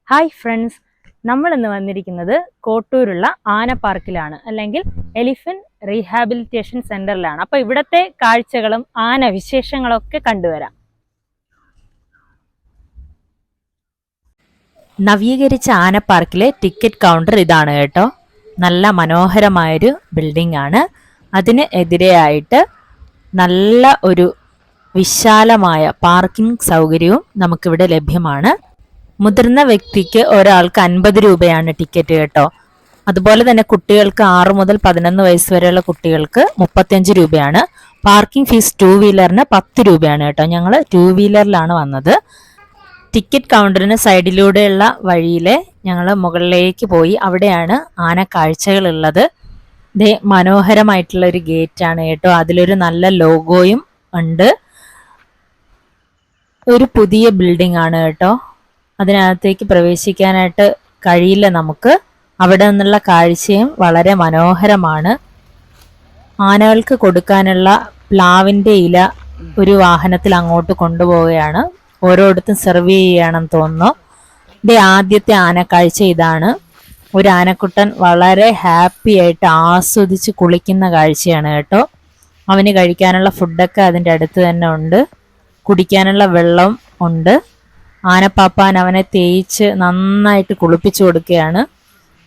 Hi friends, നമ്മൾ ഇന്ന് വന്നിരിക്കുന്നത് കോട്ടൂരുള്ള ആന പാർക്കിലാണ്, അല്ലെങ്കിൽ എലിഫന്റ് റീഹാബിലിറ്റേഷൻ സെന്ററിലാണ്. അപ്പോൾ ഇവിടുത്തെ കാഴ്ചകളും ആന വിശേഷങ്ങളൊക്കെ കണ്ടുവരാം. നവീകരിച്ച ആന പാർക്കിലെ ടിക്കറ്റ് കൗണ്ടർ ഇതാണ് കേട്ടോ. നല്ല മനോഹരമായൊരു ബിൽഡിംഗ് ആണ്. അതിന് എതിരെയായിട്ട് നല്ല ഒരു വിശാലമായ പാർക്കിംഗ് സൗകര്യവും നമുക്കിവിടെ ലഭ്യമാണ്. മുതിർന്ന വ്യക്തിക്ക് ഒരാൾക്ക് 50 രൂപയാണ് ടിക്കറ്റ് കേട്ടോ. അതുപോലെ തന്നെ കുട്ടികൾക്ക് 6 മുതൽ 11 വയസ്സ് വരെയുള്ള കുട്ടികൾക്ക് 35 രൂപയാണ്. പാർക്കിംഗ് ഫീസ് 2 വീലറിന് 10 രൂപയാണ് കേട്ടോ. ഞങ്ങൾ 2 വീലറിലാണ് വന്നത്. ടിക്കറ്റ് കൗണ്ടറിന് സൈഡിലൂടെയുള്ള വഴിയിൽ ഞങ്ങൾ മുകളിലേക്ക് പോയി. അവിടെയാണ് ആന കാഴ്ചകളുള്ളത്. ഇതേ മനോഹരമായിട്ടുള്ള ഒരു ഗേറ്റാണ് കേട്ടോ. അതിലൊരു നല്ല ലോഗോയും ഉണ്ട്. ഒരു പുതിയ ബിൽഡിംഗ് ആണ് കേട്ടോ. അതിനകത്തേക്ക് പ്രവേശിക്കാനായിട്ട് കഴിയില്ല നമുക്ക്. അവിടെ നിന്നുള്ള കാഴ്ചയും വളരെ മനോഹരമാണ്. ആനകൾക്ക് കൊടുക്കാനുള്ള പ്ലാവിൻ്റെ ഇല ഒരു വാഹനത്തിൽ അങ്ങോട്ട് കൊണ്ടുപോവുകയാണ്. ഓരോരുത്തും സെർവ് ചെയ്യുകയാണെന്ന് തോന്നുന്നു. ഇത് ആദ്യത്തെ ആനക്കാഴ്ച ഇതാണ്. ഒരു ആനക്കുട്ടൻ വളരെ ഹാപ്പി ആയിട്ട് ആസ്വദിച്ച് കുളിക്കുന്ന കാഴ്ചയാണ് കേട്ടോ. അവന് കഴിക്കാനുള്ള ഫുഡൊക്കെ അതിൻ്റെ അടുത്ത് തന്നെ ഉണ്ട്. കുടിക്കാനുള്ള വെള്ളം ഉണ്ട്. ആനപ്പാപ്പാൻ അവനെ തേച്ച് നന്നായിട്ട് കുളിപ്പിച്ചു കൊടുക്കുകയാണ്.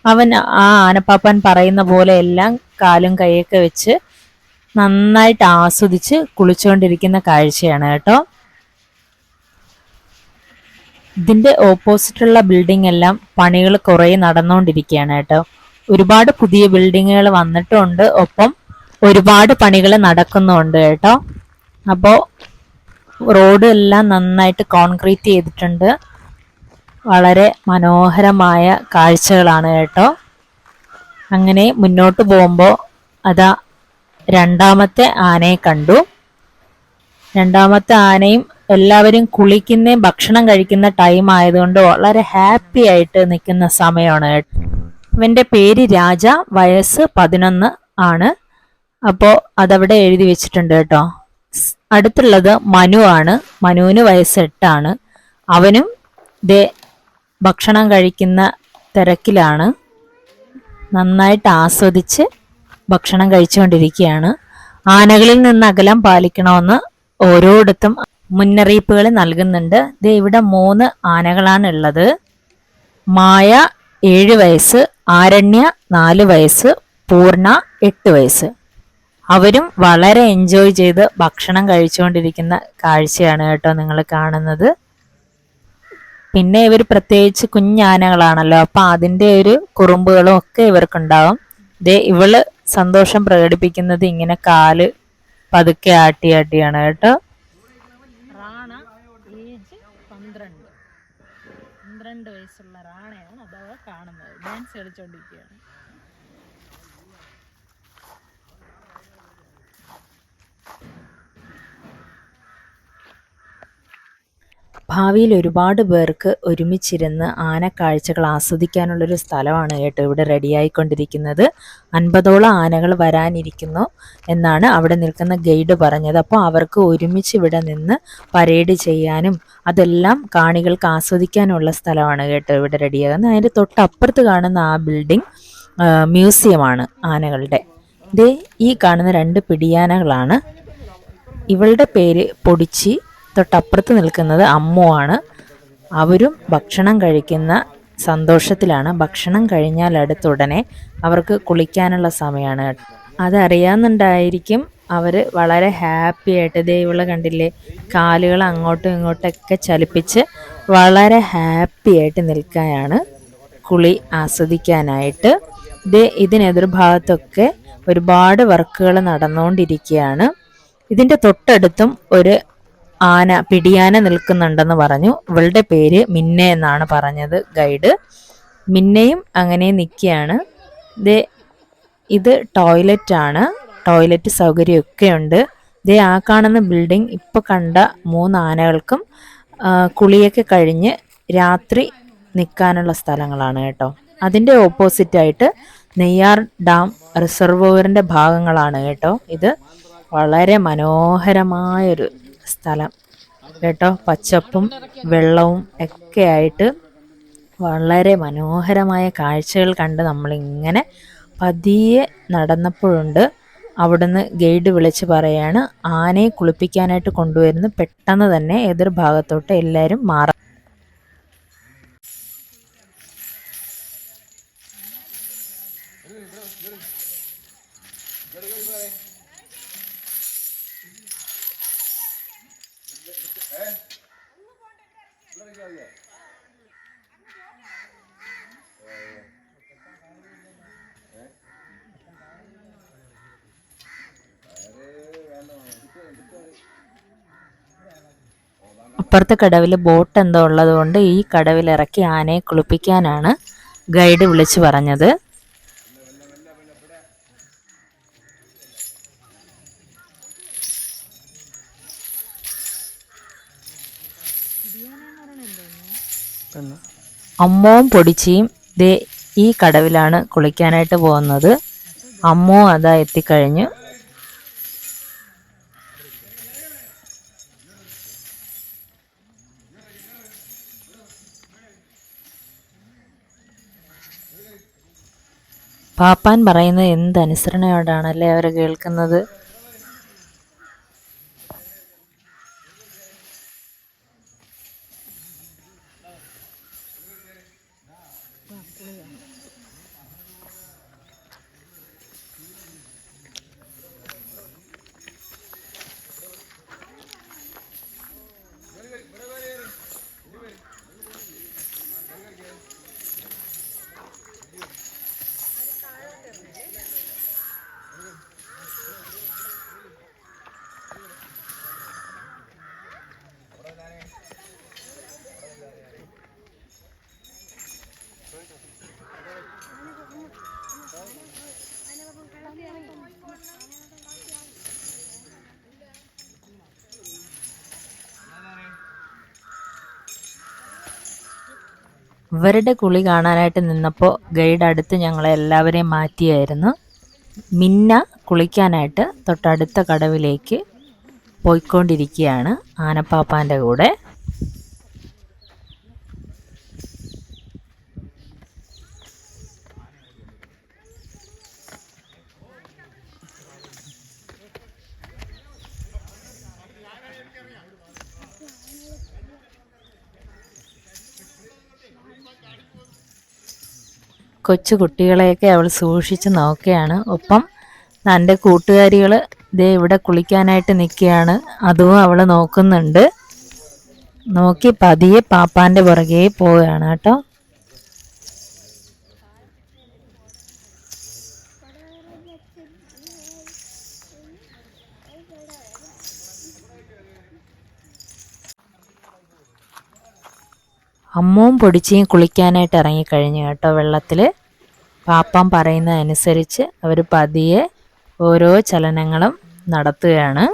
അവൻ ആ ആനപ്പാപ്പാൻ പറയുന്ന പോലെ എല്ലാം കാലും കൈയൊക്കെ വെച്ച് നന്നായിട്ട് ആസ്വദിച്ച് കുളിച്ചുകൊണ്ടിരിക്കുന്ന കാഴ്ചയാണ് കേട്ടോ. ഇതിൻ്റെ ഓപ്പോസിറ്റുള്ള ബിൽഡിംഗ് എല്ലാം പണികൾ കുറേ നടന്നുകൊണ്ടിരിക്കുകയാണ് കേട്ടോ. ഒരുപാട് പുതിയ ബിൽഡിങ്ങുകൾ വന്നിട്ടുണ്ട്, ഒപ്പം ഒരുപാട് പണികൾ നടക്കുന്നുണ്ട് കേട്ടോ. അപ്പോൾ റോഡ് എല്ലാം നന്നായിട്ട് കോൺക്രീറ്റ് ചെയ്തിട്ടുണ്ട്. വളരെ മനോഹരമായ കാഴ്ചകളാണ് കേട്ടോ. അങ്ങനെ മുന്നോട്ട് പോകുമ്പോൾ അതാ രണ്ടാമത്തെ ആനയെ കണ്ടു. രണ്ടാമത്തെ ആനയും എല്ലാവരും കുളിക്കുന്നതും ഭക്ഷണം കഴിക്കുന്ന ടൈം ആയതുകൊണ്ട് വളരെ ഹാപ്പി ആയിട്ട് നിൽക്കുന്ന സമയമാണ് കേട്ടോ. ഇവൻ്റെ പേര് രാജ, വയസ്സ് 11 ആണ്. അപ്പോൾ അതവിടെ എഴുതി വെച്ചിട്ടുണ്ട് കേട്ടോ. അടുത്തുള്ളത് മനു ആണ്. മനുവിന് വയസ്സ് 8 ആണ്. അവനും ദേ ഭക്ഷണം കഴിക്കുന്ന തിരക്കിലാണ്. നന്നായിട്ട് ആസ്വദിച്ച് ഭക്ഷണം കഴിച്ചുകൊണ്ടിരിക്കുകയാണ്. ആനകളിൽ നിന്ന് അകലം പാലിക്കണമെന്ന് ഓരോയിടത്തും മുന്നറിയിപ്പുകൾ നൽകുന്നുണ്ട്. ദേ ഇവിടെ 3 ആനകളാണ് ഉള്ളത്. മായ 7 വയസ്സ്, ആരണ്യ 4 വയസ്സ്, പൂർണ്ണ 8 വയസ്സ്. അവരും വളരെ എൻജോയ് ചെയ്ത് ഭക്ഷണം കഴിച്ചുകൊണ്ടിരിക്കുന്ന കാഴ്ചയാണ് കേട്ടോ നിങ്ങൾ കാണുന്നത്. പിന്നെ ഇവർ പ്രത്യേകിച്ച് കുഞ്ഞാനകളാണല്ലോ, അപ്പം അതിൻ്റെ ഒരു കുറുമ്പുകളും ഒക്കെ ഇവർക്കുണ്ടാവും. ദേ ഇവള് സന്തോഷം പ്രകടിപ്പിക്കുന്നത് ഇങ്ങനെ കാല് പതുക്കെ ആട്ടിയാണ് കേട്ടോ. റാണ ഏജ് 12 വയസ്സുള്ള റാണയാണ് അഥവാ കാണുന്നത്. ഡാൻസ് കളിച്ചോണ്ടിരിക്കുകയാണ്. ഭാവിയിൽ ഒരുപാട് പേർക്ക് ഒരുമിച്ചിരുന്ന് ആനക്കാഴ്ചകൾ ആസ്വദിക്കാനുള്ളൊരു സ്ഥലമാണ് കേട്ടോ ഇവിടെ റെഡിയായിക്കൊണ്ടിരിക്കുന്നത്. 50ഓളം ആനകൾ വരാനിരിക്കുന്നു എന്നാണ് അവിടെ നിൽക്കുന്ന ഗൈഡ് പറഞ്ഞത്. അപ്പോൾ അവർക്ക് ഒരുമിച്ച് ഇവിടെ നിന്ന് പരേഡ് ചെയ്യാനും അതെല്ലാം കാണികൾക്ക് ആസ്വദിക്കാനുള്ള സ്ഥലമാണ് കേട്ടോ ഇവിടെ റെഡിയാകുന്നത്. അതിൻ്റെ തൊട്ടപ്പുറത്ത് കാണുന്ന ആ ബിൽഡിംഗ് മ്യൂസിയമാണ് ആനകളുടെ. ദേ ഈ കാണുന്ന 2 പിടിയാനകളാണ്. ഇവളുടെ പേര് പൊടിച്ചി. തൊട്ടപ്പുറത്ത് നിൽക്കുന്നത് അമ്മു ആണ്. അവരും ഭക്ഷണം കഴിക്കുന്ന സന്തോഷത്തിലാണ്. ഭക്ഷണം കഴിഞ്ഞാൽ അടുത്തുടനെ അവർക്ക് കുളിക്കാനുള്ള സമയമാണ്. അതറിയാവുന്നുണ്ടായിരിക്കും അവർ വളരെ ഹാപ്പി ആയിട്ട്. ദേ ഇവളെ കണ്ടില്ലേ, കാലുകൾ അങ്ങോട്ടും ഇങ്ങോട്ടൊക്കെ ചലിപ്പിച്ച് വളരെ ഹാപ്പി ആയിട്ട് നിൽക്കാനാണ്, കുളി ആസ്വദിക്കാനായിട്ട്. ദേ ഇതിനെതിർഭാഗത്തൊക്കെ ഒരുപാട് വർക്കുകൾ നടന്നുകൊണ്ടിരിക്കുകയാണ്. ഇതിൻ്റെ തൊട്ടടുത്തും ഒരു പിടിയാന നിൽക്കുന്നുണ്ടെന്ന് പറഞ്ഞു. ഇവളുടെ പേര് മിന്നെ എന്നാണ് പറഞ്ഞത് ഗൈഡ്. മിന്നയും അങ്ങനെ നിൽക്കുകയാണ്. ഇത് ടോയ്ലറ്റ് ആണ്. ടോയ്ലറ്റ് സൗകര്യമൊക്കെ ഉണ്ട്. ദേ ആ കാണുന്ന ബിൽഡിംഗ് ഇപ്പോൾ കണ്ട 3 ആനകൾക്കും കുളിയൊക്കെ കഴിഞ്ഞ് രാത്രി നിൽക്കാനുള്ള സ്ഥലങ്ങളാണ് കേട്ടോ. അതിൻ്റെ ഓപ്പോസിറ്റായിട്ട് നെയ്യാർ ഡാം റിസർവോയറിൻ്റെ ഭാഗങ്ങളാണ് കേട്ടോ. ഇത് വളരെ മനോഹരമായൊരു സ്ഥലം കേട്ടോ. പച്ചപ്പും വെള്ളവും ഒക്കെ ആയിട്ട് വളരെ മനോഹരമായ കാഴ്ചകൾ കണ്ട് നമ്മളിങ്ങനെ പതിയെ നടന്നപ്പോഴുണ്ട് അവിടുന്ന് ഗൈഡ് വിളിച്ച് പറയാണ് ആനയെ കുളിപ്പിക്കാനായിട്ട് കൊണ്ടുവരുന്നു, പെട്ടെന്ന് തന്നെ എതിർഭാഗത്തോട്ട് എല്ലാവരും മാറാം. അപ്പുറത്തെ കടവിൽ ബോട്ട് എന്തോ ഉള്ളത് കൊണ്ട് ഈ കടവിൽ ഇറക്കി ആനയെ കുളിപ്പിക്കാനാണ് ഗൈഡ് വിളിച്ചു പറഞ്ഞത്. അമ്മവും പൊടിച്ചിയും ദേ ഈ കടവിലാണ് കുളിക്കാനായിട്ട് പോകുന്നത്. അമ്മോ അതാ എത്തിക്കഴിഞ്ഞു. പാപ്പാൻ പറയുന്നത് എന്ത് അനുസരണയോടാണല്ലേ അവർ കേൾക്കുന്നത്. ഇവരുടെ കുളി കാണാനായിട്ട് നിന്നപ്പോൾ ഗൈഡ് അടുത്ത് ഞങ്ങളെ എല്ലാവരെയും മാറ്റിയായിരുന്നു. മിന്ന കുളിക്കാനായിട്ട് തൊട്ടടുത്ത കടവിലേക്ക് പോയിക്കൊണ്ടിരിക്കുകയാണ് ആനപ്പാപ്പാൻ്റെ കൂടെ. കൊച്ചു കുട്ടികളെയൊക്കെ അവൾ സൂക്ഷിച്ച് നോക്കുകയാണ്. ഒപ്പം തൻ്റെ കൂട്ടുകാരികൾ ദേ ഇവിടെ കുളിക്കാനായിട്ട് നിൽക്കുകയാണ്, അതും അവൾ നോക്കുന്നുണ്ട്. നോക്കി പതിയെ പാപ്പാൻ്റെ പുറകെ പോവുകയാണ് കേട്ടോ. അമ്മവും പൊടിച്ചിയും കുളിക്കാനായിട്ട് ഇറങ്ങിക്കഴിഞ്ഞു കേട്ടോ വെള്ളത്തിൽ. പാപ്പം പറയുന്നതനുസരിച്ച് അവർ പതിയെ ഓരോ ചലനങ്ങളും നടത്തുകയാണ്.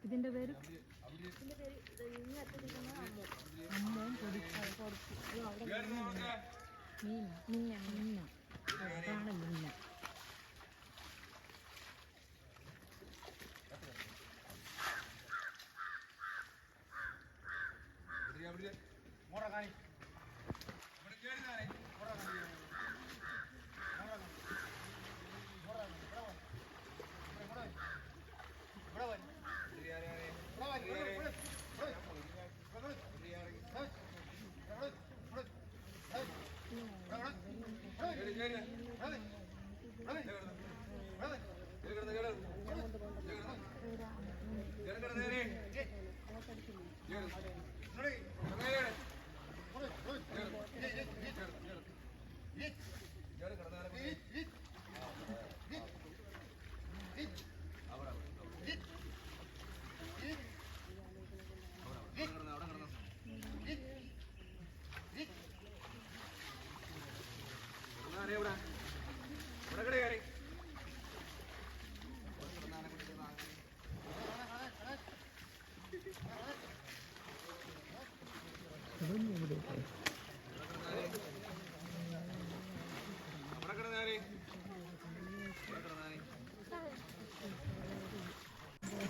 ഇതിന്റെ പേര്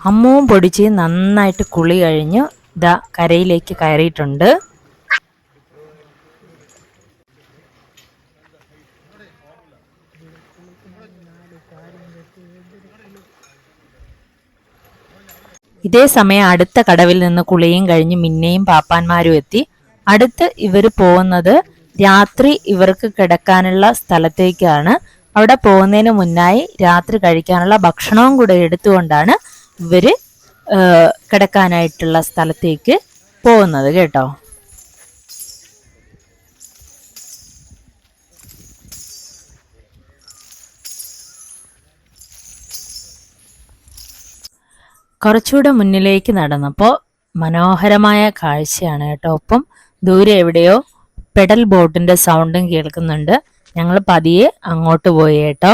അമ്മുവും പൊടിച്ച് നന്നായിട്ട് കുളി കഴിഞ്ഞു ഇതാ കരയിലേക്ക് കയറിയിട്ടുണ്ട്. ഇതേ സമയം അടുത്ത കടവിൽ നിന്ന് കുളിയും കഴിഞ്ഞ് മിന്നയും പാപ്പാന്മാരും എത്തി. അടുത്ത് ഇവർ പോകുന്നത് രാത്രി ഇവർക്ക് കിടക്കാനുള്ള സ്ഥലത്തേക്കാണ്. അവിടെ പോകുന്നതിന് മുന്നായി രാത്രി കഴിക്കാനുള്ള ഭക്ഷണവും കൂടെ എടുത്തുകൊണ്ടാണ് ഇവര് കിടക്കാനായിട്ടുള്ള സ്ഥലത്തേക്ക് പോകുന്നത് കേട്ടോ. കുറച്ചുകൂടെ മുന്നിലേക്ക് നടന്നപ്പോൾ മനോഹരമായ കാഴ്ചയാണ് കേട്ടോ. ഒപ്പം ദൂരെ എവിടെയോ പെഡൽ ബോട്ടിന്റെ സൗണ്ടും കേൾക്കുന്നുണ്ട്. ഞങ്ങൾ പതിയെ അങ്ങോട്ട് പോയി കേട്ടോ.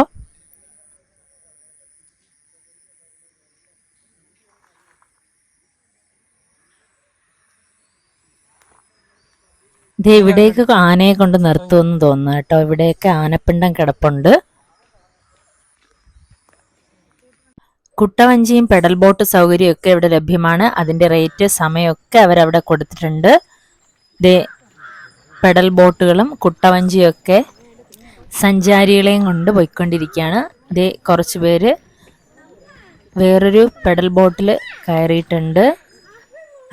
ഇത് ഇവിടേക്ക് ആനയെ കൊണ്ട് നിർത്തുമെന്ന് തോന്നുന്നു കേട്ടോ. ഇവിടെയൊക്കെ ആനപ്പിണ്ടം കിടപ്പുണ്ട്. കുട്ടവഞ്ചിയും പെഡൽ ബോട്ട് സൗകര്യമൊക്കെ ഇവിടെ ലഭ്യമാണ്. അതിൻ്റെ റേറ്റ് സമയമൊക്കെ അവരവിടെ കൊടുത്തിട്ടുണ്ട്. ദേ പെഡൽ ബോട്ടുകളും കുട്ടവഞ്ചിയൊക്കെ സഞ്ചാരികളെയും കൊണ്ട് പോയിക്കൊണ്ടിരിക്കുകയാണ്. ദേ കുറച്ച് പേര് വേറൊരു പെഡൽ ബോട്ടിൽ കയറിയിട്ടുണ്ട്.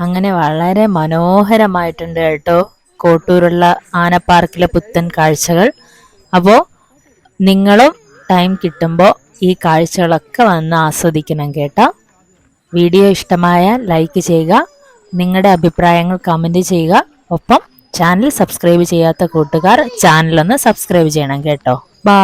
അങ്ങനെ വളരെ മനോഹരമായിട്ടുണ്ട് കേട്ടോ കോട്ടൂരുള്ള ആനപ്പാർക്കിലെ പുത്തൻ കാഴ്ചകൾ. അപ്പോൾ നിങ്ങളും ടൈം കിട്ടുമ്പോൾ ഈ കാഴ്ചകളൊക്കെ വന്ന് ആസ്വദിക്കണം കേട്ടോ. വീഡിയോ ഇഷ്ടമായാൽ ലൈക്ക് ചെയ്യുക, നിങ്ങളുടെ അഭിപ്രായങ്ങൾ കമൻറ്റ് ചെയ്യുക. ഒപ്പം ചാനൽ സബ്സ്ക്രൈബ് ചെയ്യാത്ത കൂട്ടുകാർ ചാനലൊന്ന് സബ്സ്ക്രൈബ് ചെയ്യണം കേട്ടോ. ബൈ.